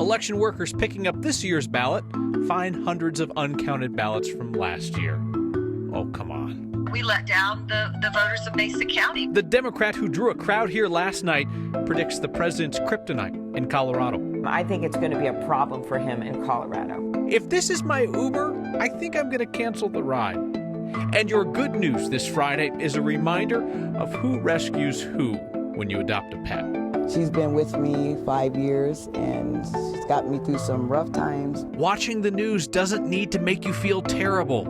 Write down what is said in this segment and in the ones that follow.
election workers picking up this year's ballot find hundreds of uncounted ballots from last year. Oh, come on. We let down the voters of Mesa County. The Democrat who drew a crowd here last night predicts the president's kryptonite in Colorado. I think it's going to be a problem for him in Colorado. If this is my Uber, I think I'm going to cancel the ride. And your good news this Friday is a reminder of who rescues who when you adopt a pet. She's been with me 5 years, and she's got me through some rough times. Watching the news doesn't need to make you feel terrible.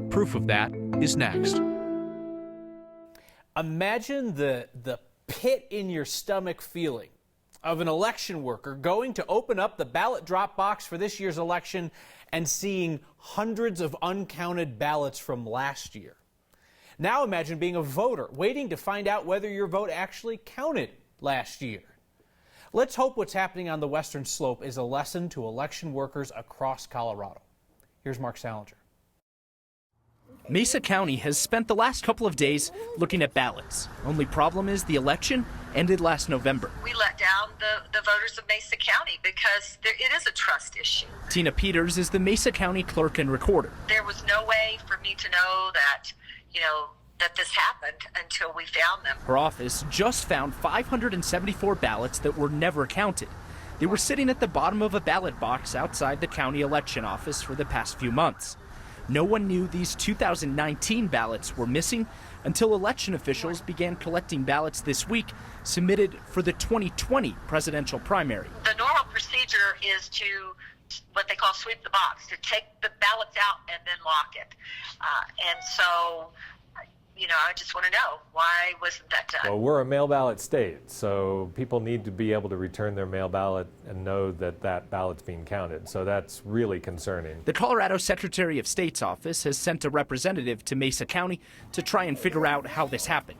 Proof of that is next. Imagine the pit in your stomach feeling of an election worker going to open up the ballot drop box for this year's election and seeing hundreds of uncounted ballots from last year. Now imagine being a voter waiting to find out whether your vote actually counted last year. Let's hope what's happening on the Western Slope is a lesson to election workers across Colorado. Here's Mark Salinger. Mesa County has spent the last couple of days looking at ballots. Only problem is the election ended last November. We let down the voters of Mesa County because it is a trust issue. Tina Peters is the Mesa County clerk and recorder. There was no way for me to know that, that this happened until we found them. Her office just found 574 ballots that were never counted. They were sitting at the bottom of a ballot box outside the county election office for the past few months. No one knew these 2019 ballots were missing until election officials began collecting ballots this week submitted for the 2020 presidential primary. The normal procedure is to what they call sweep the box, to take the ballots out and then lock it. And so, I just want to know, why wasn't that done? Well, we're a mail ballot state, so people need to be able to return their mail ballot and know that that ballot's being counted. So that's really concerning. The Colorado Secretary of State's office has sent a representative to Mesa County to try and figure out how this happened.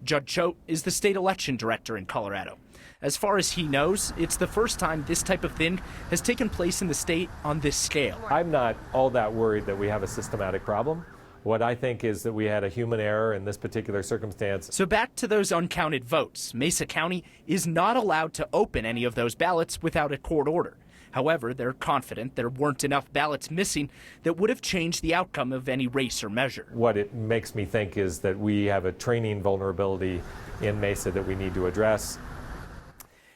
Judd Choate is the state election director in Colorado. As far as he knows, it's the first time this type of thing has taken place in the state on this scale. I'm not all that worried that we have a systematic problem. What I think is that we had a human error in this particular circumstance. So back to those uncounted votes. Mesa County is not allowed to open any of those ballots without a court order. However, they're confident there weren't enough ballots missing that would have changed the outcome of any race or measure. What it makes me think is that we have a training vulnerability in Mesa that we need to address.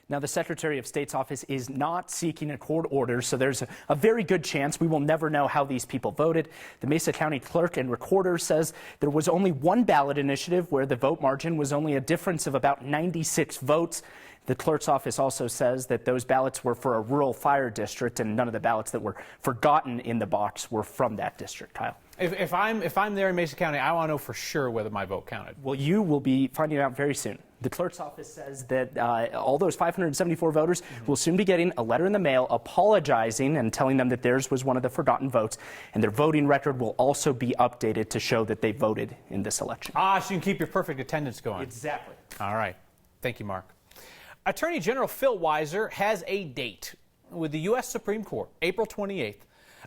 Now, the Secretary of State's office is not seeking a court order, so there's a very good chance we will never know how these people voted. The Mesa County clerk and recorder says there was only one ballot initiative where the vote margin was only a difference of about 96 votes. The clerk's office also says that those ballots were for a rural fire district, and none of the ballots that were forgotten in the box were from that district, Kyle. If I'm there in Mesa County, I want to know for sure whether my vote counted. Well, you will be finding out very soon. The clerk's office says that all those 574 voters will soon be getting a letter in the mail apologizing and telling them that theirs was one of the forgotten votes, and their voting record will also be updated to show that they voted in this election. So you can keep your perfect attendance going. Exactly. All right. Thank you, Mark. Attorney General Phil Weiser has a date with the U.S. Supreme Court, April 28th.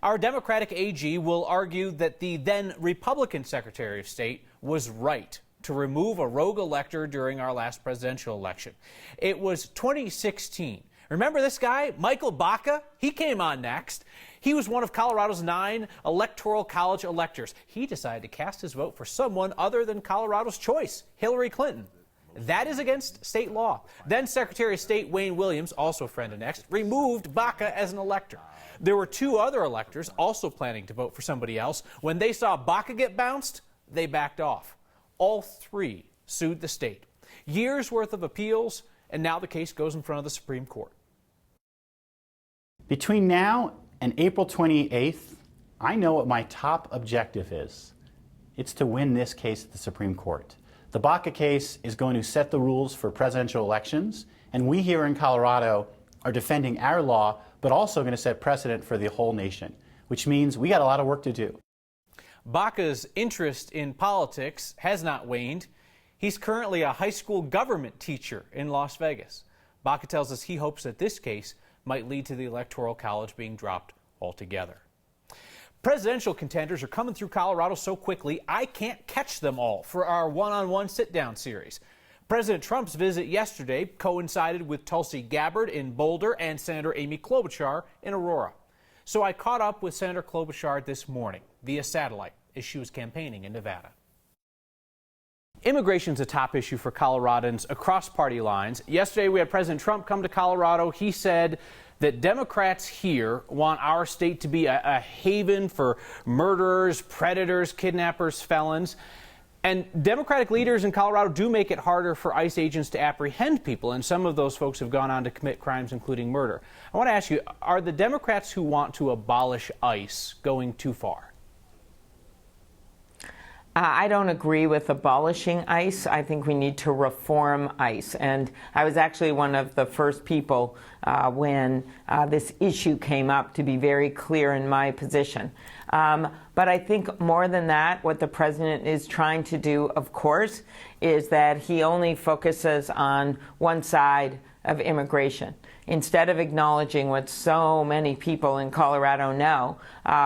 Our Democratic AG will argue that the then Republican Secretary of State was right to remove a rogue elector during our last presidential election. It was 2016. Remember this guy, Michael Baca? He came on next. He was one of Colorado's 9 Electoral College electors. He decided to cast his vote for someone other than Colorado's choice, Hillary Clinton. That is against state law. Then Secretary of State Wayne Williams, also friend of next, removed Baca as an elector. There were 2 other electors also planning to vote for somebody else. When they saw Baca get bounced, they backed off. All 3 sued the state. Years worth of appeals, and now the case goes in front of the Supreme Court. Between now and April 28th, I know what my top objective is. It's to win this case at the Supreme Court. The Baca case is going to set the rules for presidential elections, and we here in Colorado are defending our law, but also going to set precedent for the whole nation, which means we got a lot of work to do. Baca's interest in politics has not waned. He's currently a high school government teacher in Las Vegas. Baca tells us he hopes that this case might lead to the Electoral College being dropped altogether. Presidential contenders are coming through Colorado so quickly, I can't catch them all for our one-on-one sit-down series. President Trump's visit yesterday coincided with Tulsi Gabbard in Boulder and Senator Amy Klobuchar in Aurora. So I caught up with Senator Klobuchar this morning via satellite as she was campaigning in Nevada. Immigration is a top issue for Coloradans across party lines. Yesterday, we had President Trump come to Colorado. He said that Democrats here want our state to be a haven for murderers, predators, kidnappers, felons. And Democratic leaders in Colorado do make it harder for ICE agents to apprehend people, and some of those folks have gone on to commit crimes, including murder. I want to ask you, are the Democrats who want to abolish ICE going too far? I don't agree with abolishing ICE. I think we need to reform ICE. And I was actually one of the first people when this issue came up to be very clear in my position. But I think more than that, what the president is trying to do, of course, is that he only focuses on one side of immigration, instead of acknowledging what so many people in Colorado know,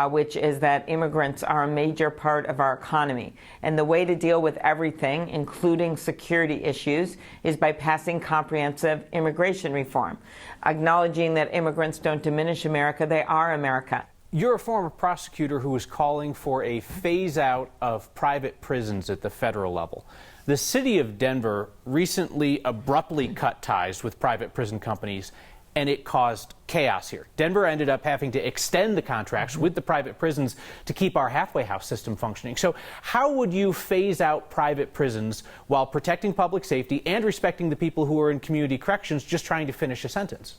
which is that immigrants are a major part of our economy. And the way to deal with everything, including security issues, is by passing comprehensive immigration reform, acknowledging that immigrants don't diminish America, they are America. You're a former prosecutor who is calling for a phase-out of private prisons at the federal level. The city of Denver recently abruptly cut ties with private prison companies, and it caused chaos here. Denver ended up having to extend the contracts with the private prisons to keep our halfway house system functioning. So how would you phase out private prisons while protecting public safety and respecting the people who are in community corrections just trying to finish a sentence?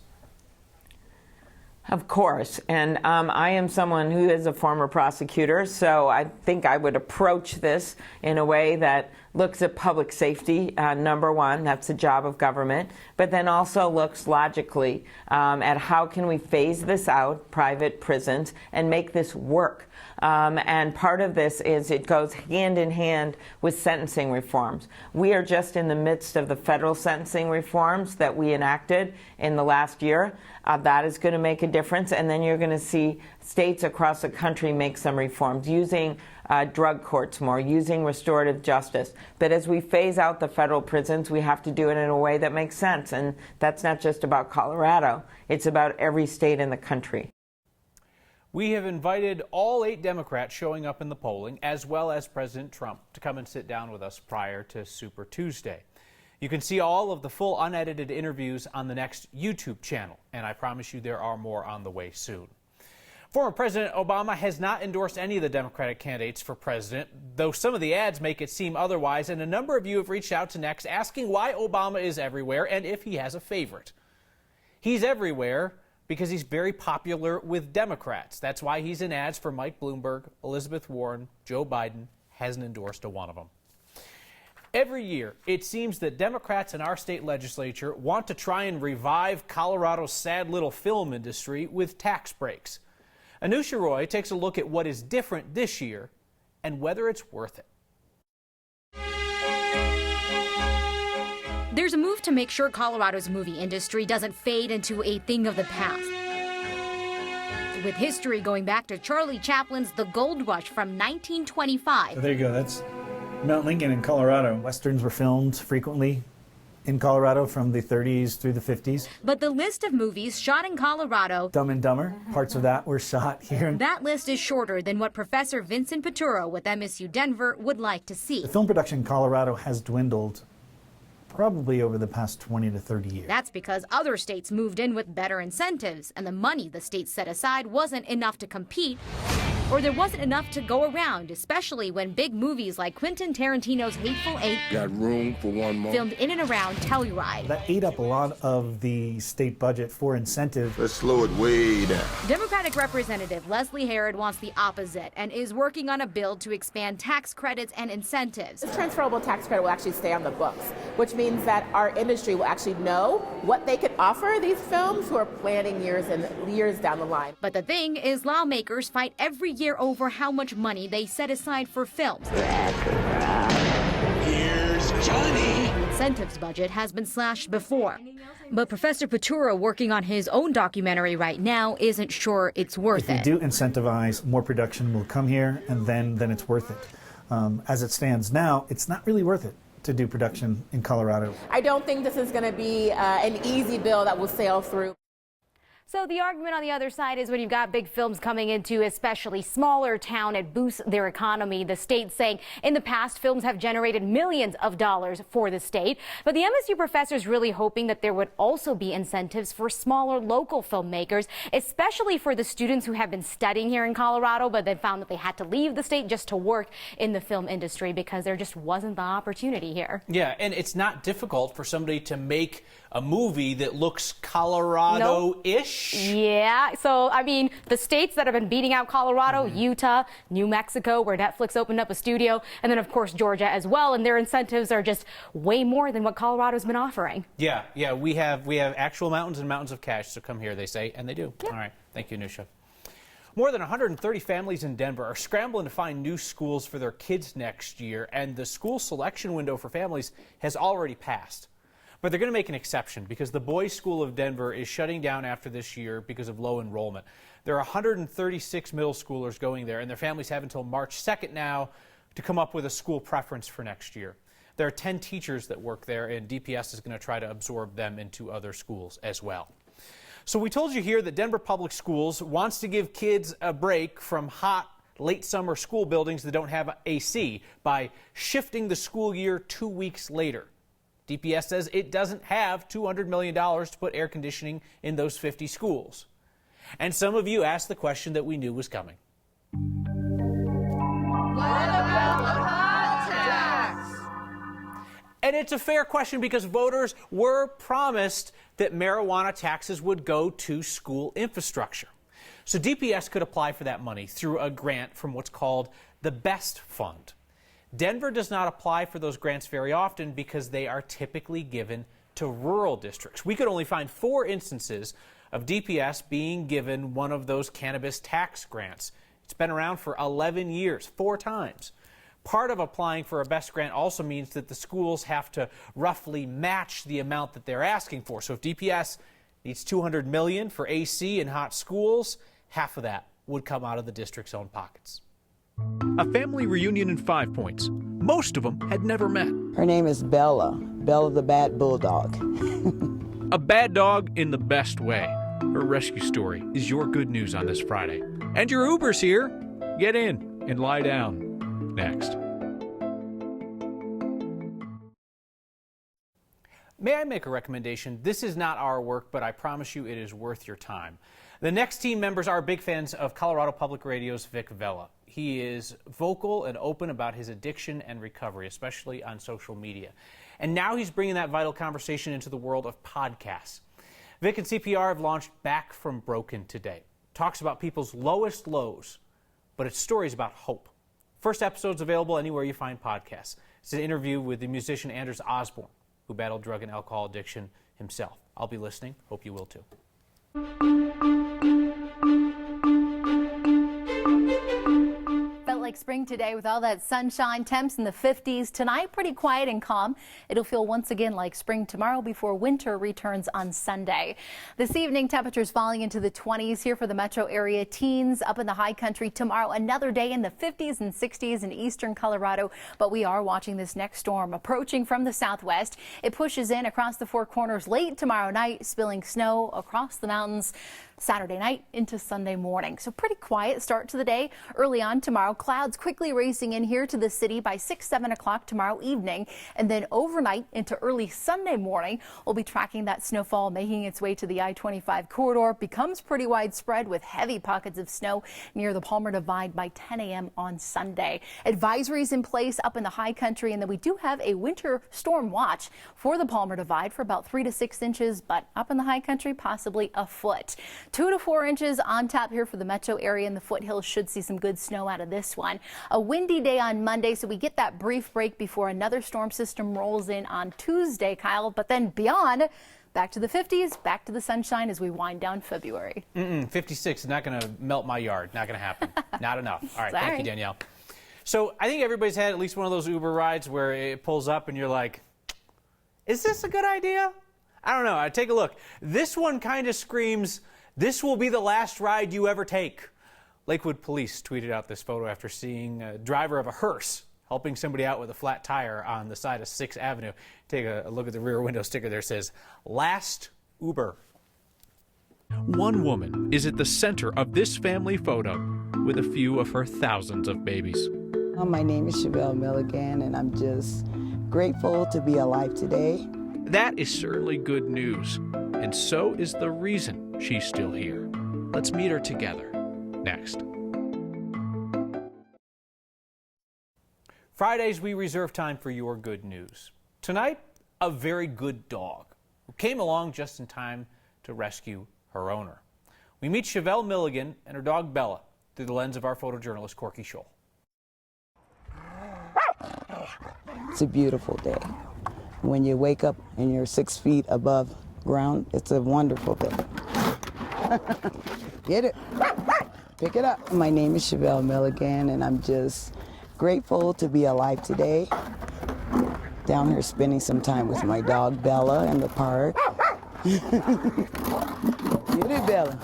Of course, and I am someone who is a former prosecutor, so I think I would approach this in a way that looks at public safety, number one, that's the job of government, but then also looks logically at how can we phase this out, private prisons, and make this work. And part of this is it goes hand in hand with sentencing reforms. We are just in the midst of the federal sentencing reforms that we enacted in the last year. That is going to make a difference. And then you're going to see states across the country make some reforms, using drug courts more, using restorative justice. But as we phase out the federal prisons, we have to do it in a way that makes sense. And that's not just about Colorado. It's about every state in the country. We have invited all 8 Democrats showing up in the polling, as well as President Trump, to come and sit down with us prior to Super Tuesday. You can see all of the full unedited interviews on the next YouTube channel, and I promise you there are more on the way soon. Former President Obama has not endorsed any of the Democratic candidates for president, though some of the ads make it seem otherwise, and a number of you have reached out to Next asking why Obama is everywhere and if he has a favorite. He's everywhere because he's very popular with Democrats. That's why he's in ads for Mike Bloomberg, Elizabeth Warren, Joe Biden, hasn't endorsed a one of them. Every year, it seems that Democrats in our state legislature want to try and revive Colorado's sad little film industry with tax breaks. Anusha Roy takes a look at what is different this year and whether it's worth it. There's a move to make sure Colorado's movie industry doesn't fade into a thing of the past. With history going back to Charlie Chaplin's The Gold Rush from 1925. So there you go, that's Mount Lincoln in Colorado. Westerns were filmed frequently in Colorado from the 30s through the 50s. But the list of movies shot in Colorado, Dumb and Dumber, parts of that were shot here. That list is shorter than what Professor Vincent Peturo with MSU Denver would like to see. The film production in Colorado has dwindled probably over the past 20 to 30 years. That's because other states moved in with better incentives, and the money the states set aside wasn't enough to compete, or there wasn't enough to go around, especially when big movies like Quentin Tarantino's Hateful Eight got room for one more. Filmed in and around Telluride. That ate up a lot of the state budget for incentive. Let's slow it way down. Democratic Representative Leslie Herod wants the opposite and is working on a bill to expand tax credits and incentives. The transferable tax credit will actually stay on the books, which means that our industry will actually know what they could offer these films who are planning years and years down the line. But the thing is, lawmakers fight every year over how much money they set aside for films. Here's Johnny. The incentives budget has been slashed before. But Professor Peturo, working on his own documentary right now, isn't sure it's worth it. If we do incentivize, more production will come here, and then it's worth it. As it stands now, it's not really worth it, to do production in Colorado. I don't think this is going to be an easy bill that will sail through. So the argument on the other side is when you've got big films coming into especially smaller town, it boosts their economy. The state saying in the past films have generated millions of dollars for the state. But the MSU professor is really hoping that there would also be incentives for smaller local filmmakers, especially for the students who have been studying here in Colorado, but then found that they had to leave the state just to work in the film industry because there just wasn't the opportunity here. Yeah, and it's not difficult for somebody to make a movie that looks Colorado-ish. Yeah, so I mean, the states that have been beating out Colorado, Utah, New Mexico, where Netflix opened up a studio, and then of course Georgia as well, and their incentives are just way more than what Colorado's been offering. Yeah, we have actual mountains and mountains of cash, so come here, they say, and they do. Yeah. All right, thank you, Nusha. More than 130 families in Denver are scrambling to find new schools for their kids next year, and the school selection window for families has already passed. But they're going to make an exception because the Boys School of Denver is shutting down after this year because of low enrollment. There are 136 middle schoolers going there, and their families have until March 2nd now to come up with a school preference for next year. There are 10 teachers that work there, and DPS is going to try to absorb them into other schools as well. So we told you here that Denver Public Schools wants to give kids a break from hot late summer school buildings that don't have AC by shifting the school year 2 weeks later. DPS says it doesn't have $200 million to put air conditioning in those 50 schools. And some of you asked the question that we knew was coming. What about the pot tax? And it's a fair question because voters were promised that marijuana taxes would go to school infrastructure. So DPS could apply for that money through a grant from what's called the BEST Fund. Denver does not apply for those grants very often because they are typically given to rural districts. We could only find 4 instances of DPS being given one of those cannabis tax grants. It's been around for 11 years, 4 times. Part of applying for a BEST grant also means that the schools have to roughly match the amount that they're asking for. So if DPS needs $200 million for AC in hot schools, half of that would come out of the district's own pockets. A family reunion in 5 Points. Most of them had never met. Her name is Bella. Bella the Bad Bulldog. A bad dog in the best way. Her rescue story is your good news on this Friday. And your Uber's here. Get in and lie down. Next. May I make a recommendation? This is not our work, but I promise you it is worth your time. The next team members are big fans of Colorado Public Radio's Vic Vela. He is vocal and open about his addiction and recovery, especially on social media. And now he's bringing that vital conversation into the world of podcasts. Vic and CPR have launched Back from Broken today. Talks about people's lowest lows, but it's stories about hope. First episode's available anywhere you find podcasts. It's an interview with the musician Anders Osborne, who battled drug and alcohol addiction himself. I'll be listening. Hope you will too. Felt like spring today with all that sunshine, temps in the 50s. Tonight, pretty quiet and calm. It'll feel once again like spring tomorrow before winter returns on Sunday. This evening, temperatures falling into the 20s here for the metro area. Teens up in the high country tomorrow. Another day in the 50s and 60s in eastern Colorado. But we are watching this next storm approaching from the southwest. It pushes in across the Four Corners late tomorrow night, spilling snow across the mountains Saturday night into Sunday morning. So pretty quiet start to the day. Early on tomorrow, clouds quickly racing in here to the city by 6, 7 o'clock tomorrow evening. And then overnight into early Sunday morning, we'll be tracking that snowfall making its way to the I-25 corridor. Becomes pretty widespread with heavy pockets of snow near the Palmer Divide by 10 a.m. on Sunday. Advisories in place up in the high country, and then we do have a winter storm watch for the Palmer Divide for about 3 to 6 inches, but up in the high country, possibly a foot. 2 to 4 inches on tap here for the metro area, and the foothills should see some good snow out of this one. A windy day on Monday, so we get that brief break before another storm system rolls in on Tuesday, Kyle, but then beyond, back to the 50s, back to the sunshine as we wind down February. 56 is not going to melt my yard. Not going to happen. Not enough. All right, Sorry. Thank you, Danielle. So I think everybody's had at least one of those Uber rides where it pulls up and you're like, is this a good idea? I don't know. I take a look. This one kind of screams, this will be the last ride you ever take. Lakewood police tweeted out this photo after seeing a driver of a hearse helping somebody out with a flat tire on the side of 6th Avenue. Take a look at the rear window sticker there. It says, "Last Uber." One woman is at the center of this family photo with a few of her thousands of babies. My name is Chevelle Milligan, and I'm just grateful to be alive today. That is certainly good news, and so is the reason she's still here. Let's meet her together next. Fridays, we reserve time for your good news. Tonight, a very good dog who came along just in time to rescue her owner. We meet Chevelle Milligan and her dog Bella through the lens of our photojournalist Corky Scholl. It's a beautiful day. When you wake up and you're 6 feet above ground, it's a wonderful day. Get it. Pick it up. My name is Chevelle Milligan, and I'm just grateful to be alive today. Down here spending some time with my dog Bella in the park. Get it, Bella.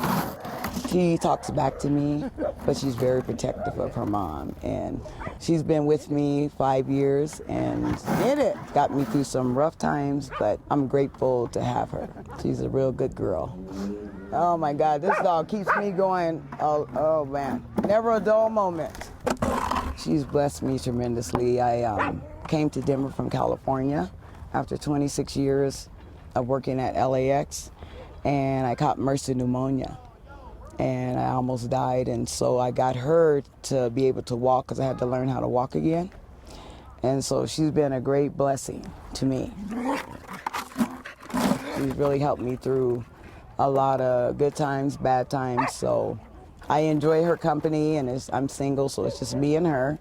She talks back to me, but she's very protective of her mom. And she's been with me 5 years and get it. Got me through some rough times, but I'm grateful to have her. She's a real good girl. Oh my God, this dog keeps me going. Oh man, never a dull moment. She's blessed me tremendously. I came to Denver from California after 26 years of working at LAX, and I caught MRSA pneumonia. And I almost died, and so I got her to be able to walk because I had to learn how to walk again. And so she's been a great blessing to me. She's really helped me through a lot of good times, bad times, so I enjoy her company, and I'm single, so it's just me and her.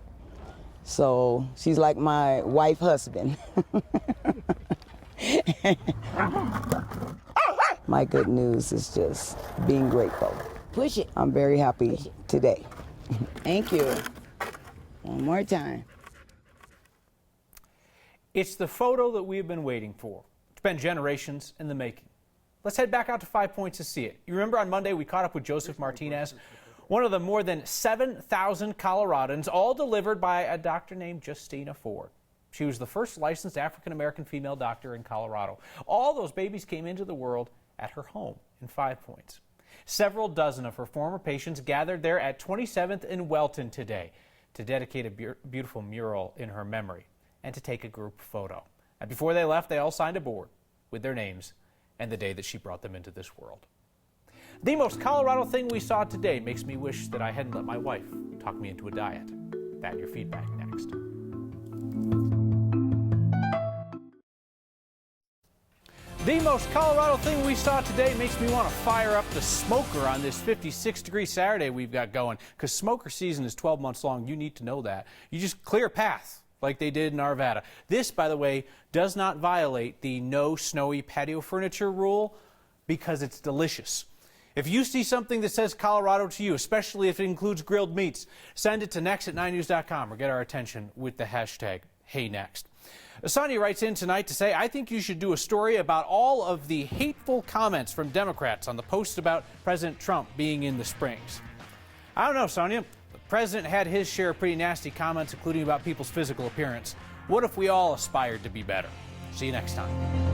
So she's like my wife-husband. My good news is just being grateful. Push it. I'm very happy today. Thank you. One more time. It's the photo that we've been waiting for. It's been generations in the making. Let's head back out to 5 Points to see it. You remember on Monday we caught up with Joseph Martinez, one of the more than 7,000 Coloradans, all delivered by a doctor named Justina Ford. She was the first licensed African-American female doctor in Colorado. All those babies came into the world at her home in 5 Points. Several dozen of her former patients gathered there at 27th and Welton today to dedicate a beautiful mural in her memory and to take a group photo. And before they left, they all signed a board with their names and the day that she brought them into this world. The most Colorado thing we saw today makes me wish that I hadn't let my wife talk me into a diet. That and your feedback next. The most Colorado thing we saw today makes me want to fire up the smoker on this 56-degree Saturday we've got going, because smoker season is 12 months long. You need to know that. You just clear a path like they did in Arvada. This, by the way, does not violate the no snowy patio furniture rule because it's delicious. If you see something that says Colorado to you, especially if it includes grilled meats, send it to next@9news.com or get our attention with the hashtag HeyNext. Sonia writes in tonight to say, I think you should do a story about all of the hateful comments from Democrats on the post about President Trump being in the Springs. I don't know, Sonia. The president had his share of pretty nasty comments, including about people's physical appearance. What if we all aspired to be better? See you next time.